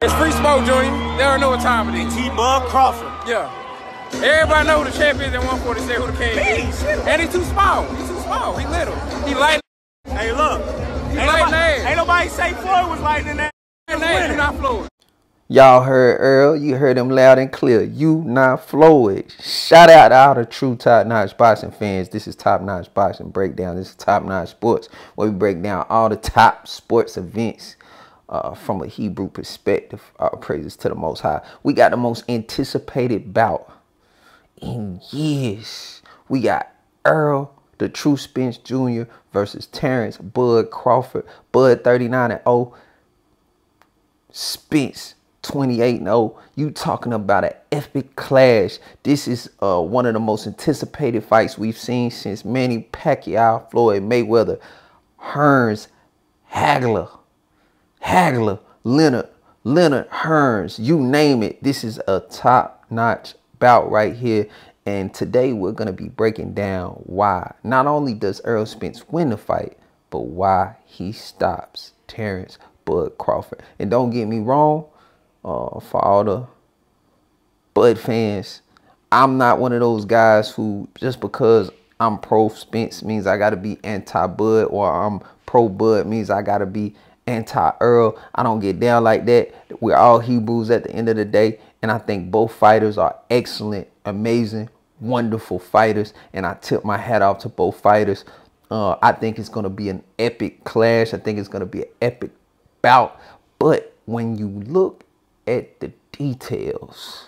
It's free smoke, Junior. They don't know what time it is. T-Bug Crawford. Yeah. Everybody know the champions at 147 who the king is. And he's too small. He's too small. He little. He light. Hey, look. Ain't nobody say Floyd was lighting in that. You not Floyd. Y'all heard Earl. You heard him loud and clear. You not Floyd. Shout out to all the true top-notch boxing fans. This is Top-Notch Boxing Breakdown. This is Top-Notch Sports, where we break down all the top sports events from a Hebrew perspective. All praises to the Most High. We got the most anticipated bout in years. We got Errol, the True Spence Jr. versus Terrence Bud Crawford. Bud 39-0. Spence 28-0. You talking about an epic clash. This is one of the most anticipated fights we've seen since Manny Pacquiao, Floyd Mayweather, Hearns, Hagler, Leonard, Hearns, you name it. This is a top-notch bout right here. And today we're going to be breaking down why not only does Errol Spence win the fight, but why he stops Terrence Bud Crawford. And don't get me wrong, for all the Bud fans, I'm not one of those guys who just because I'm pro Spence means I got to be anti-Bud, or I'm pro Bud means I got to be anti-Errol. I don't get down like that. We're all Hebrews at the end of the day, and I think both fighters are excellent, amazing, wonderful fighters, and I tip my hat off to both fighters. I think it's going to be an epic clash. I think it's going to be an epic bout. But when you look at the details,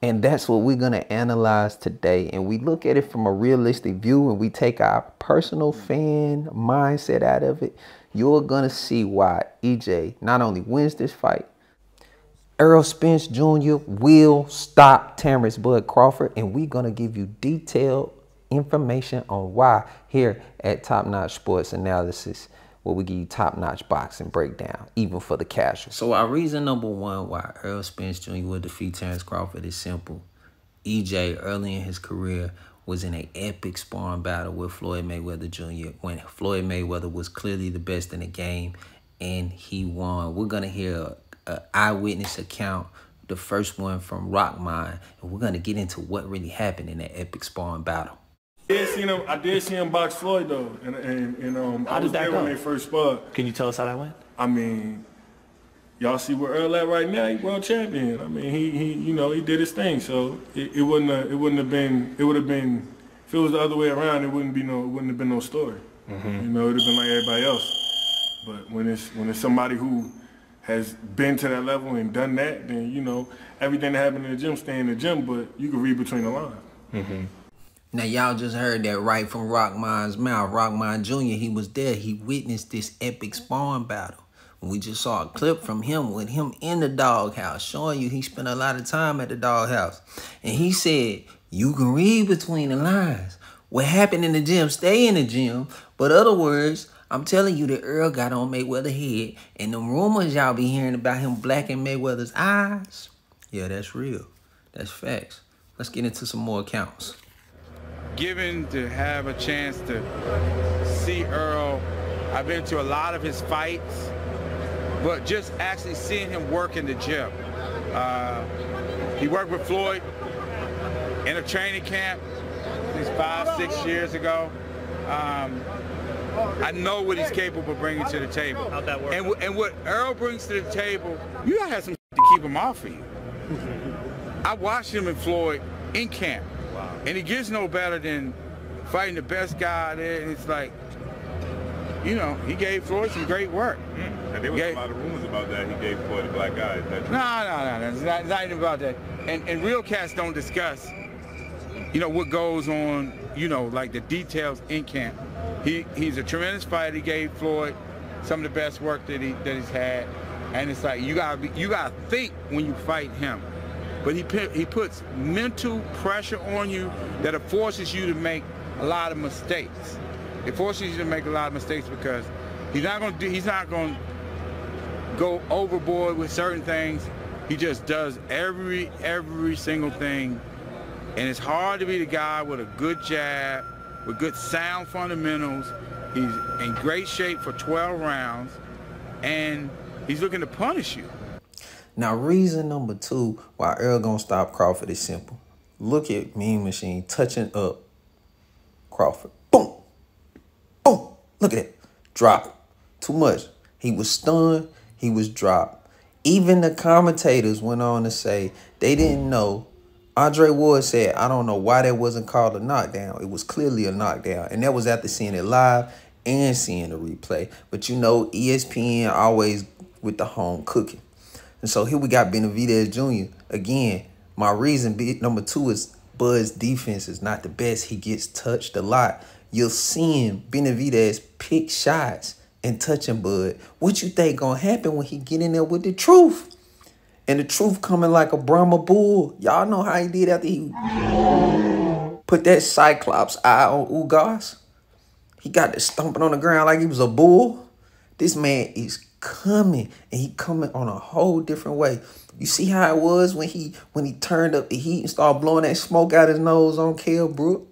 and that's what we're going to analyze today, and we look at it from a realistic view, and we take our personal fan mindset out of it, you're going to see why EJ not only wins this fight, Errol Spence Jr. will stop Terrence Bud Crawford, and we're going to give you detailed information on why here at Top Notch Sports Analysis, where we give you top-notch boxing breakdown, even for the casual. So our reason number one why Errol Spence Jr. will defeat Terrence Crawford is simple. EJ, early in his career, was in an epic sparring battle with Floyd Mayweather Jr. when Floyd Mayweather was clearly the best in the game, and he won. We're going to hear an eyewitness account, the first one from Rockmine, and we're going to get into what really happened in that epic sparring battle. I did see him box Floyd though, and How did that go? When they first sparred. Can you tell us how that went? I mean, y'all see where Earl at right now. He world champion. I mean, he did his thing. So it wouldn't have been. It would have been, if it was the other way around. It wouldn't have been no story. It would have been like everybody else. But when it's somebody who has been to that level and done that, then everything that happened in the gym stay in the gym. But you can read between the lines. Now, y'all just heard that right from Rockmine's mouth. Rockmine Jr., he was there. He witnessed this epic sparring battle. We just saw a clip from him with him in the doghouse, showing you he spent a lot of time at the doghouse. And he said, you can read between the lines. What happened in the gym, stay in the gym. But other words, I'm telling you that Earl got on Mayweather's head. And the rumors y'all be hearing about him blacking Mayweather's eyes, yeah, that's real. That's facts. Let's get into some more accounts. Given to have a chance to see Earl, I've been to a lot of his fights, but just actually seeing him work in the gym. He worked with Floyd in a training camp 5-6 years ago. I know what he's capable of bringing to the table. How'd that work? And what Earl brings to the table, you gotta have some to keep him off of you. I watched him and Floyd in camp. And he gets no better than fighting the best guy there. And it's like, he gave Floyd some great work. And there was a lot of rumors about that. He gave Floyd a black eye. No. It's not even about that. And real cats don't discuss, what goes on, like the details in camp. He's a tremendous fighter. He gave Floyd some of the best work that he's had. And it's like, you gotta think when you fight him. But he puts mental pressure on you that it forces you to make a lot of mistakes. It forces you to make a lot of mistakes because he's not going to go overboard with certain things. He just does every single thing, and it's hard to be the guy with a good jab, with good sound fundamentals. He's in great shape for 12 rounds, and he's looking to punish you. Now, reason number 2 why Earl gonna stop Crawford is simple. Look at Mean Machine touching up Crawford. Boom. Boom. Look at that. Drop. Too much. He was stunned. He was dropped. Even the commentators went on to say they didn't know. Andre Ward said, I don't know why that wasn't called a knockdown. It was clearly a knockdown. And that was after seeing it live and seeing the replay. But you know, ESPN always with the home cooking. And so here we got Benavidez Jr. Again, my reason number 2 is Bud's defense is not the best. He gets touched a lot. You'll see him, Benavidez, pick shots and touching Bud. What you think gonna happen when he get in there with the truth? And the truth coming like a Brahma bull. Y'all know how he did after he put that Cyclops eye on Ugas. He got to stomping on the ground like he was a bull. This man is coming, and he coming on a whole different way. You see how it was when he turned up the heat and started blowing that smoke out his nose on Kell Brook?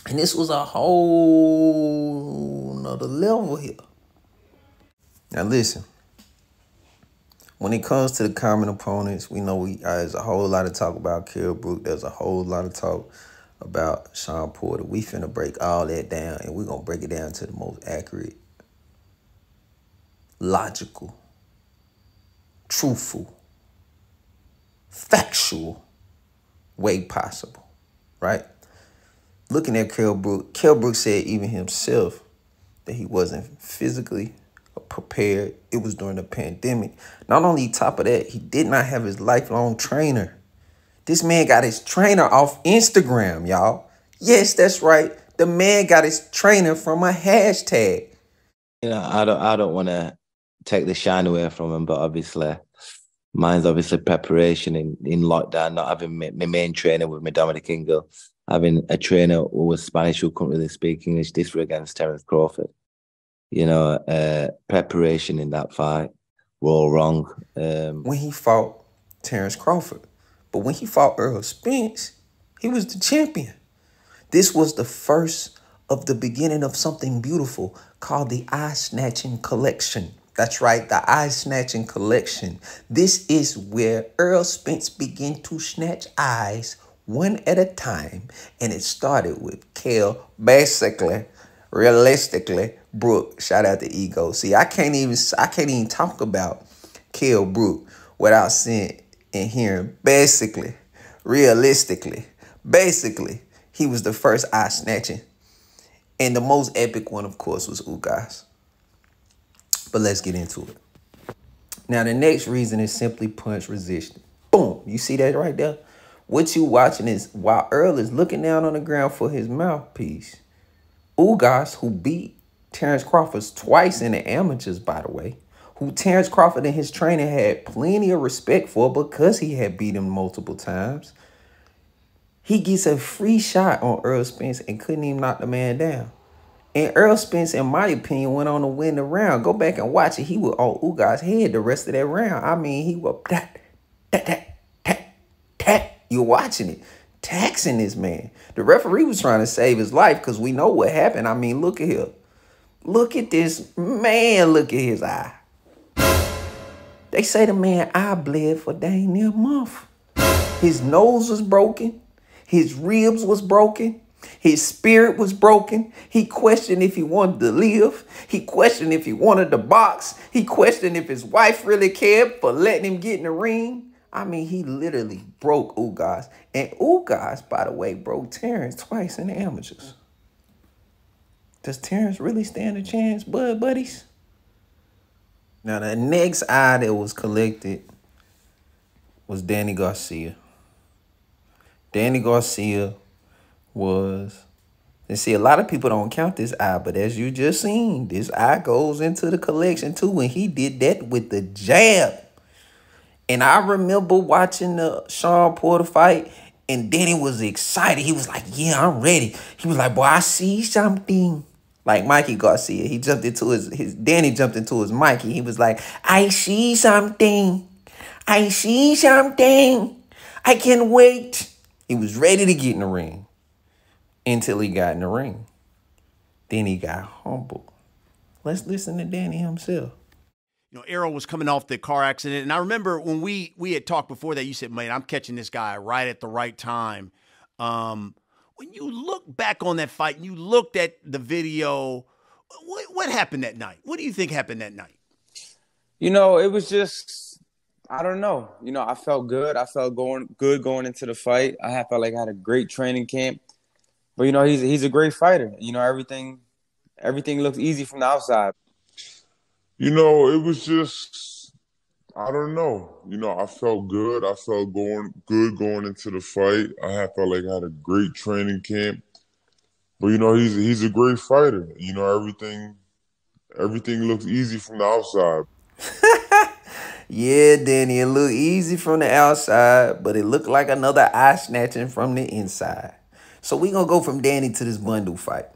And this was a whole nother level here. Now listen, when it comes to the common opponents, we know there's a whole lot of talk about Kell Brook. There's a whole lot of talk about Shawn Porter. We finna break all that down, and we're going to break it down to the most accurate, logical, truthful, factual way possible, right? Looking at Kell Brook said even himself that he wasn't physically prepared. It was during the pandemic. Not only top of that, he did not have his lifelong trainer. This man got his trainer off Instagram, y'all. Yes, that's right. The man got his trainer from a hashtag. You know, I don't want to take the shine away from him, but obviously, mine's obviously preparation in lockdown, not having my main trainer with me, Dominic Ingle, having a trainer who was Spanish who couldn't really speak English. This was against Terence Crawford. You know, preparation in that fight were all wrong. When he fought Terence Crawford. But when he fought Errol Spence, he was the champion. This was the first of the beginning of something beautiful called the Eye Snatching Collection. That's right, the Eye Snatching Collection. This is where Errol Spence began to snatch eyes one at a time. And it started with Kell, basically, realistically, Brook. Shout out to Ego. See, I can't even talk about Kell Brook without seeing and hearing basically, realistically, basically, he was the first eye snatching. And the most epic one, of course, was Ugas. But let's get into it. Now, the next reason is simply punch resistant. Boom. You see that right there? What you watching is while Earl is looking down on the ground for his mouthpiece, Ugas, who beat Terence Crawford twice in the amateurs, by the way, who Terence Crawford and his trainer had plenty of respect for because he had beat him multiple times, he gets a free shot on Errol Spence and couldn't even knock the man down. And Errol Spence, in my opinion, went on to win the round. Go back and watch it. He was on Ugas' head the rest of that round. I mean, he was tat. You're watching it. Taxing this man. The referee was trying to save his life because we know what happened. I mean, look at here. Look at this man. Look at his eye. They say the man eye bled for dang near a month. His nose was broken. His ribs was broken. His spirit was broken. He questioned if he wanted to live. He questioned if he wanted to box. He questioned if his wife really cared for letting him get in the ring. I mean, he literally broke Ugas. And Ugas, by the way, broke Terence twice in the amateurs. Does Terence really stand a chance, buddies? Now, the next eye that was collected was Danny Garcia. Danny Garcia was, and see, a lot of people don't count this eye, but as you just seen, this eye goes into the collection too, and he did that with the jab. And I remember watching the Shawn Porter fight, and Danny was excited. He was like, yeah, I'm ready. He was like, boy, I see something. Like Mikey Garcia, he jumped into Danny jumped into his Mikey. He was like, I see something. I see something. I can't wait. He was ready to get in the ring until he got in the ring. Then he got humbled. Let's listen to Danny himself. Errol was coming off the car accident. And I remember when we had talked before that, you said, man, I'm catching this guy right at the right time. When you look back on that fight and you looked at the video, what happened that night? What do you think happened that night? It was just, I don't know. I felt good. I felt good going into the fight. I felt like I had a great training camp. But, he's a great fighter. Everything looks easy from the outside. It was just, I don't know. I felt good. I felt good going into the fight. I felt like I had a great training camp. But, he's a great fighter. Everything looks easy from the outside. Yeah, Danny, it looked easy from the outside, but it looked like another eye snatching from the inside. So we're going to go from Danny to this bundle fight.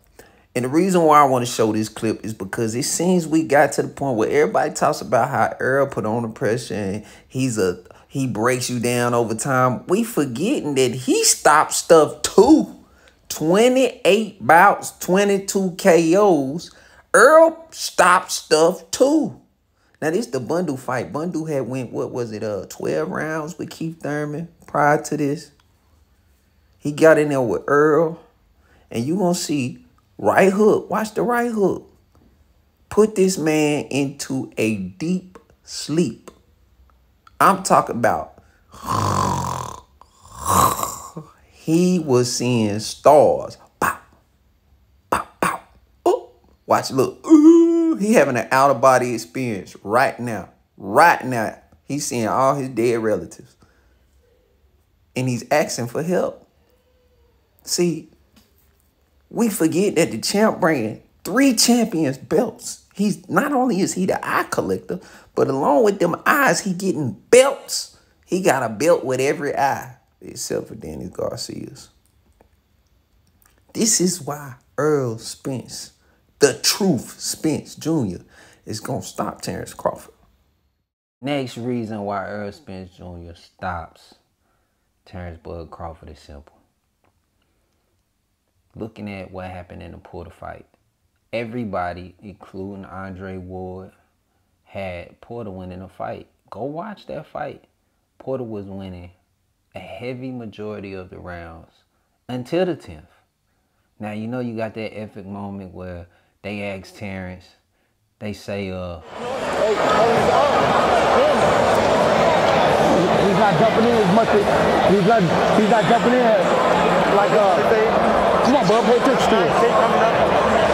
And the reason why I want to show this clip is because it seems we got to the point where everybody talks about how Errol put on the pressure and he breaks you down over time. We forgetting that he stopped stuff too. 28 bouts, 22 KOs. Errol stopped stuff too. Now this the bundle fight. Bundle had went, 12 rounds with Keith Thurman prior to this. He got in there with Errol. And you gonna see right hook. Watch the right hook. Put this man into a deep sleep. I'm talking about he was seeing stars. Pow, pow, pow. Ooh. Watch, look. Ooh. He having an out-of-body experience right now. Right now. He's seeing all his dead relatives. And he's asking for help. See, we forget that the champ bringing 3 champions belts. He's not only is he the eye collector, but along with them eyes, he getting belts. He got a belt with every eye, except for Danny Garcia's. This is why Errol Spence, the truth Spence Jr., is going to stop Terrence Crawford. Next reason why Errol Spence Jr. stops Terrence Bud Crawford is simple. Looking at what happened in the Porter fight, everybody, including Andre Ward, had Porter winning the fight. Go watch that fight. Porter was winning a heavy majority of the rounds until the 10th. Now, you got that epic moment where they ask Terrence, they say, he's not jumping in as much as, he's not jumping in like, come on, bud, pay attention to it.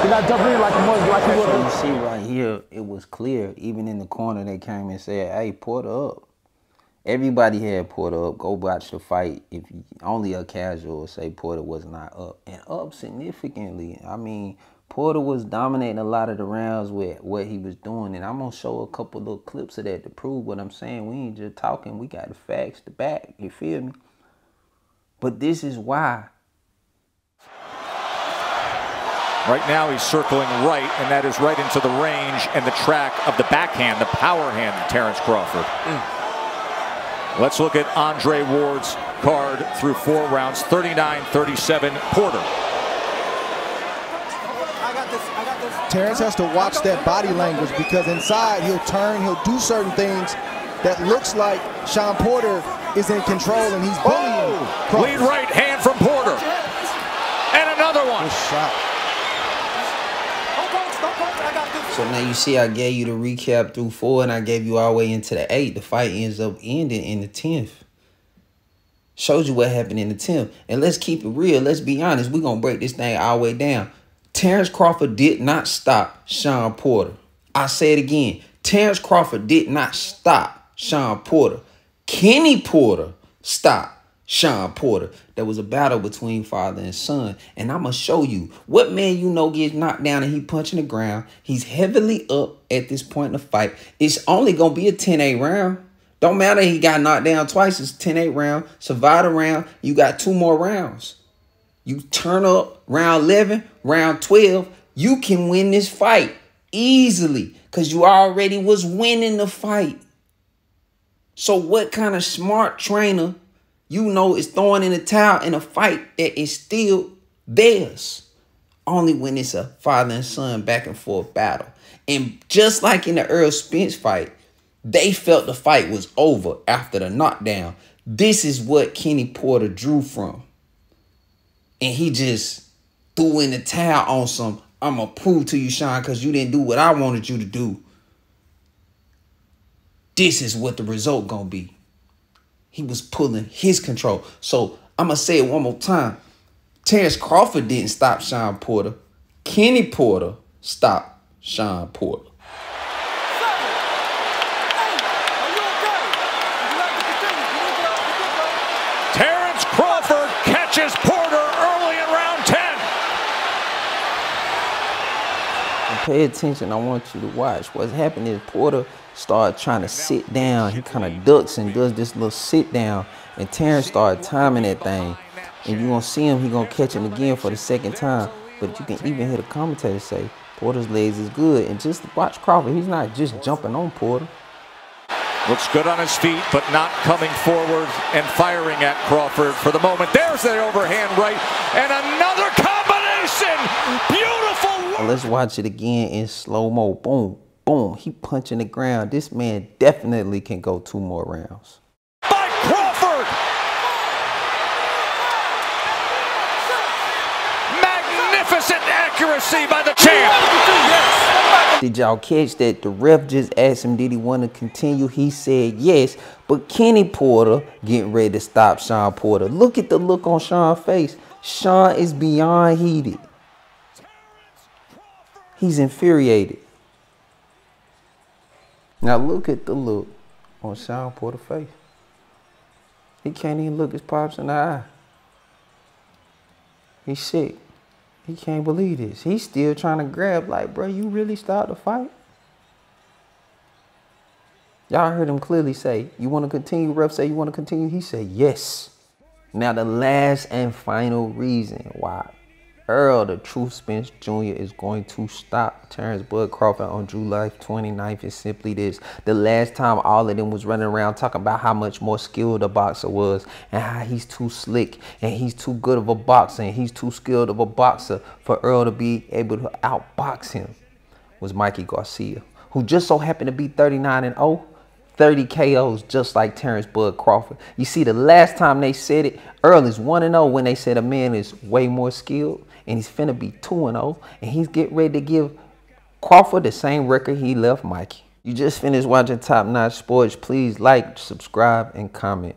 He's not jumping in like he was. So you see right here, it was clear. Even in the corner, they came and said, hey, Porter up. Everybody had Porter up. Go watch the fight. If you, only a casual would say Porter was not up. And up significantly. I mean, Porter was dominating a lot of the rounds with what he was doing. And I'm going to show a couple little clips of that to prove what I'm saying. We ain't just talking. We got the facts to back. You feel me? But this is why. Right now he's circling right, and that is right into the range and the track of the backhand, the power hand of Terrence Crawford. Let's look at Andre Ward's card through 4 rounds, 39-37 Porter. Terrence has to watch that body language because inside he'll turn, he'll do certain things that looks like Sean Porter is in control and he's bullying. Lead right hand from Porter. And another one. Good shot. So now you see I gave you the recap through 4 and I gave you all the way into the 8. The fight ends up ending in the 10th. Shows you what happened in the 10th. And let's keep it real. Let's be honest. We're going to break this thing all the way down. Terrence Crawford did not stop Sean Porter. I say it again. Terrence Crawford did not stop Sean Porter. Kenny Porter stopped Sean Porter. There was a battle between father and son. And I'm going to show you what man gets knocked down and he punching the ground. He's heavily up at this point in the fight. It's only going to be a 10-8 round. Don't matter he got knocked down twice. It's 10-8 round. Survive the round. You got 2 more rounds. You turn up round 11, round 12. You can win this fight easily because you already was winning the fight. So what kind of smart trainer is throwing in the towel in a fight that is still theirs? only when it's a father and son back and forth battle. And just like in the Errol Spence fight, they felt the fight was over after the knockdown. This is what Kenny Porter drew from. And he just threw in the towel on some, I'm going to prove to you, Sean, because you didn't do what I wanted you to do. This is what the result going to be. He was pulling his control. So I'm going to say it one more time. Terrence Crawford didn't stop Sean Porter. Kenny Porter stopped Sean Porter. Terrence Crawford catches Porter early in round 10. And pay attention, I want you to watch. What's happening is Porter started trying to sit down. He kind of ducks and does this little sit down. And Terrence started timing that thing. And you're going to see him, he's going to catch him again for the second time. But you can even hear the commentator say, Porter's legs is good. And just watch Crawford. He's not just jumping on Porter. Looks good on his feet, but not coming forward and firing at Crawford for the moment. There's the overhand right, and another combination. Beautiful. Now let's watch it again in slow-mo. Boom, boom. He punching the ground. This man definitely can go 2 more rounds. By Crawford. Magnificent accuracy by the champ. Did y'all catch that the ref just asked him, did he want to continue? He said yes, but Kenny Porter getting ready to stop Sean Porter. Look at the look on Sean's face. Sean is beyond heated. He's infuriated. Now look at the look on Sean Porter's face. He can't even look his pops in the eye. He's sick. He can't believe this. He's still trying to grab, like, bro, you really start the fight? Y'all heard him clearly say, you want to continue? Ref say, you want to continue? He said, yes. Now, the last and final reason why Errol, the Truth Spence Jr. is going to stop Terrence Bud Crawford on July 29th is simply this. The last time all of them was running around talking about how much more skilled the boxer was and how he's too slick and he's too good of a boxer and he's too skilled of a boxer for Errol to be able to outbox him was Mikey Garcia, who just so happened to be 39-0. 30 KOs just like Terrence Bud Crawford. You see, the last time they said it, Errol is 1-0 when they said a man is way more skilled, and he's finna be 2-0, and he's getting ready to give Crawford the same record he left Mikey. You just finished watching Top Notch Sports. Please like, subscribe, and comment.